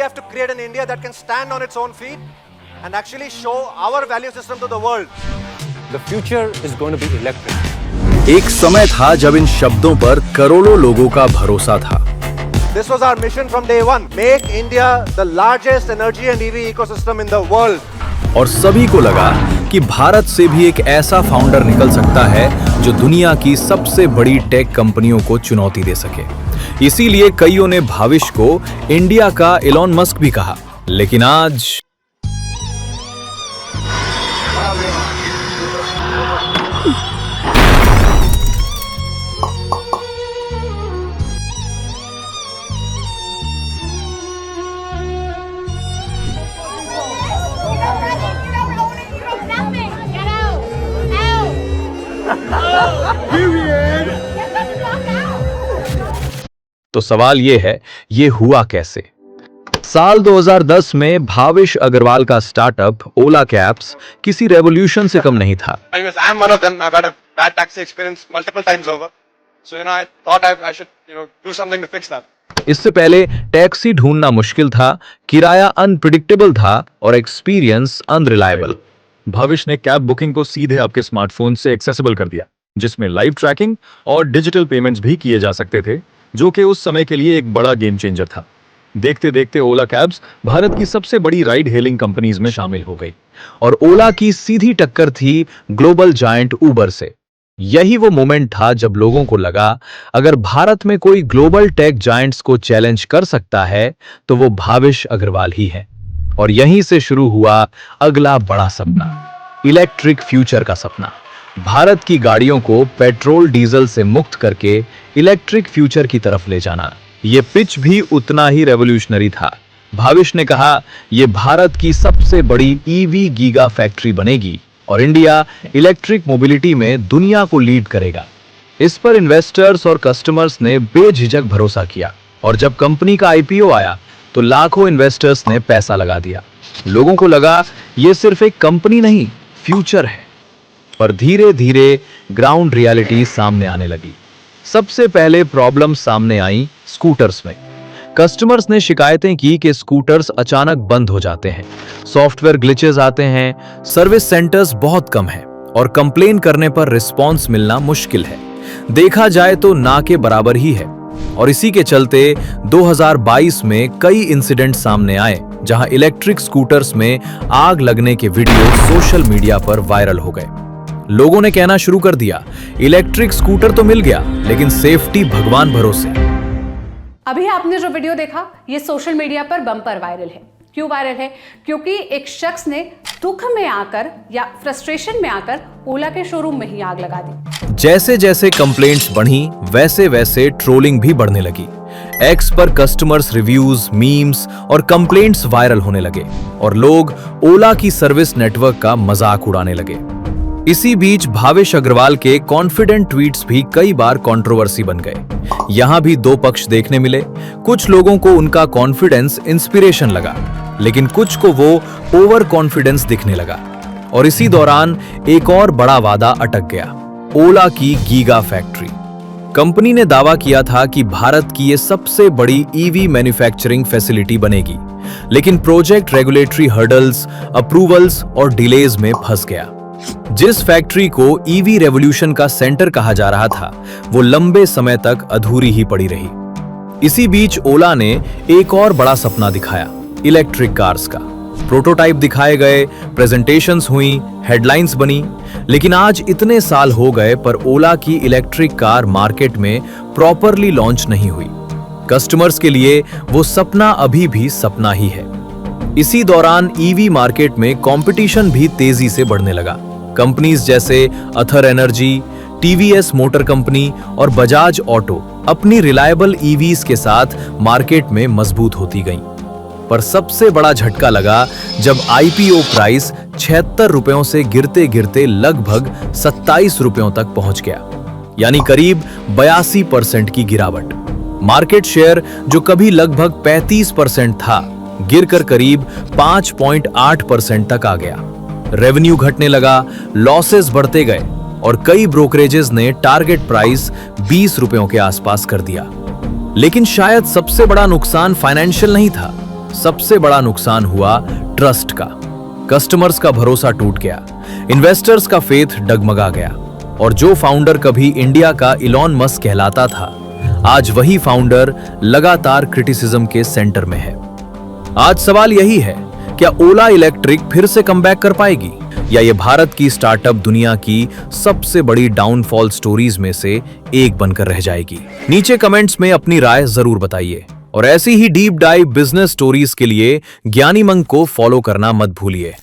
have to create an India that can stand on its own feet and actually show our value system to the world. The future is going to be electric. एक समय था जब इन शब्दों पर करोड़ों लोगों का भरोसा था। This was our mission from day one. Make India the largest energy and EV ecosystem in the world. और सभी को लगा कि भारत से भी एक ऐसा फाउंडर निकल सकता है जो दुनिया की सबसे बड़ी टेक कंपनियों को चुनौती दे सके। इसीलिए कईयों ने भाविश को इंडिया का एलॉन मस्क भी कहा। लेकिन आज तो सवाल ये है, ये हुआ कैसे? साल 2010 में भाविश अग्रवाल का स्टार्टअप ओला कैब्स किसी रेवोल्यूशन से कम नहीं था। I'm one of them. I've had a bad taxi experience multiple times over. So I thought I should do something to fix that. इससे पहले टैक्सी ढूंढना मुश्किल था, किराया अनप्रिडिक्टेबल था और एक्सपीरियंस अनरिलायबल। भाविश ने कैब बुकिंग को सीधे आपके स्मार्टफोन से एक्सेसिबल कर दिया, जिसमें लाइव ट्रैकिंग और डिजिटल पेमेंट्स भी किए जा सकते थे, जो कि उस समय के लिए एक बड़ा गेम चेंजर था। देखते देखते ओला कैब्स भारत की सबसे बड़ी राइड हेलिंग कंपनीज में शामिल हो गई और ओला की सीधी टक्कर थी ग्लोबल जायंट उबर से। यही वो मोमेंट था जब लोगों को लगा, अगर भारत में कोई ग्लोबल टेक जायंट्स को चैलेंज कर सकता है तो वो भाविश अग्रवाल ही है। और यहीं से शुरू हुआ अगला बड़ा सपना, इलेक्ट्रिक फ्यूचर का सपना। भारत की गाड़ियों को पेट्रोल डीजल से मुक्त करके इलेक्ट्रिक फ्यूचर की तरफ ले जाना। ये पिच भी उतना ही रेवोल्यूशनरी था। भाविश ने कहा, ये भारत की सबसे बड़ी ईवी गीगा फैक्ट्री बनेगी और इंडिया इलेक्ट्रिक मोबिलिटी में दुनिया को लीड करेगा। इस पर इन्वेस्टर्स और कस्टमर्स ने बेझिझक भरोसा किया और जब कंपनी का आईपीओ आया तो लाखों इन्वेस्टर्स ने पैसा लगा दिया। लोगों को लगा ये सिर्फ एक कंपनी नहीं, फ्यूचर है। पर धीरे धीरे ग्राउंड रियलिटी सामने आने लगी। सबसे पहले प्रॉब्लम सामने आई स्कूटर्स में। कस्टमर्स ने शिकायतें की कि स्कूटर्स अचानक बंद हो जाते हैं, सॉफ्टवेयर ग्लिचेस आते हैं, सर्विस सेंटर्स बहुत कम है और कंप्लेन करने पर रिस्पॉन्स मिलना मुश्किल है। देखा जाए तो ना के बराबर ही है। और इसी के चलते 2022 में कई इंसिडेंट सामने आए जहां इलेक्ट्रिक स्कूटर्स में आग लगने के वीडियो सोशल मीडिया पर वायरल हो गए। लोगों ने कहना शुरू कर दिया, इलेक्ट्रिक स्कूटर तो मिल गया लेकिन सेफ्टी भगवान भरोसे। अभी आपने जो वीडियो देखा, ये सोशल मीडिया पर बम्पर वायरल है। क्यों वायरल है? क्योंकि एक शख्स ने दुख में आकर या फ्रस्ट्रेशन में आकर ओला के शोरूम में ही आग लगा दी। जैसे जैसे कंप्लेंट्स बढ़ी, वैसे वैसे ट्रोलिंग भी बढ़ने लगी। एक्स पर कस्टमर्स रिव्यूज, मीम्स और कंप्लेंट्स वायरल होने लगे और लोग ओला की सर्विस नेटवर्क का मजाक उड़ाने लगे। इसी बीच भाविश अग्रवाल के कॉन्फिडेंट ट्वीट्स भी कई बार कंट्रोवर्सी बन गए। यहां भी दो पक्ष देखने मिले। कुछ लोगों को उनका कॉन्फिडेंस इंस्पिरेशन लगा, लेकिन कुछ को वो ओवर कॉन्फिडेंस दिखने लगा। और इसी दौरान एक और बड़ा वादा अटक गया, ओला की गीगा फैक्ट्री। कंपनी ने दावा किया था कि भारत की ये सबसे बड़ी ईवी मैन्युफैक्चरिंग फैसिलिटी बनेगी, लेकिन प्रोजेक्ट रेगुलेटरी हर्डल्स, अप्रूवल्स और डिलेज में फंस गया। जिस फैक्ट्री को ईवी रेवोल्यूशन का सेंटर कहा जा रहा था, वो लंबे समय तक अधूरी ही पड़ी रही। इसी बीच ओला ने एक और बड़ा सपना दिखाया, इलेक्ट्रिक कार्स का। प्रोटोटाइप दिखाए गए, प्रेजेंटेशंस हुई, हेडलाइंस बनी, लेकिन आज इतने साल हो गए पर ओला की इलेक्ट्रिक कार मार्केट में प्रॉपरली लॉन्च नहीं हुई। कस्टमर्स के लिए वो सपना अभी भी सपना ही है। इसी दौरान ईवी मार्केट में कंपटीशन भी तेजी से बढ़ने लगा। कंपनीज जैसे Ather Energy, TVS Motor Company और बजाज ऑटो अपनी रिलायबल ईवीज के साथ मार्केट में मजबूत होती गईं। पर सबसे बड़ा झटका लगा जब आईपीओ प्राइस 76 रुपयों से गिरते गिरते लगभग 27 रुपयों तक पहुंच गया, यानी करीब 82% की गिरावट। मार्केट शेयर जो कभी लगभग 35% था, गिरकर करीब 5.8% तक आ गया। रेवेन्यू घटने लगा, लॉसेस बढ़ते गए और कई ब्रोकरेजेस ने टारगेट प्राइस 20 रुपयों के आसपास कर दिया। लेकिन शायद सबसे बड़ा नुकसान फाइनेंशियल नहीं था, सबसे बड़ा नुकसान हुआ ट्रस्ट का। कस्टमर्स का भरोसा टूट गया, इन्वेस्टर्स का फेथ डगमगा गया और जो फाउंडर कभी इंडिया का इलॉन मस्क कहलाता था, आज वही फाउंडर लगातार क्रिटिसिज्म के सेंटर में है। आज सवाल यही है, क्या ओला इलेक्ट्रिक फिर से कमबैक कर पाएगी या ये भारत की स्टार्टअप दुनिया की सबसे बड़ी डाउनफॉल स्टोरीज में से एक बनकर रह जाएगी? नीचे कमेंट्स में अपनी राय जरूर बताइए और ऐसी ही डीप डाइव बिजनेस स्टोरीज के लिए ज्ञानी मंग को फॉलो करना मत भूलिए।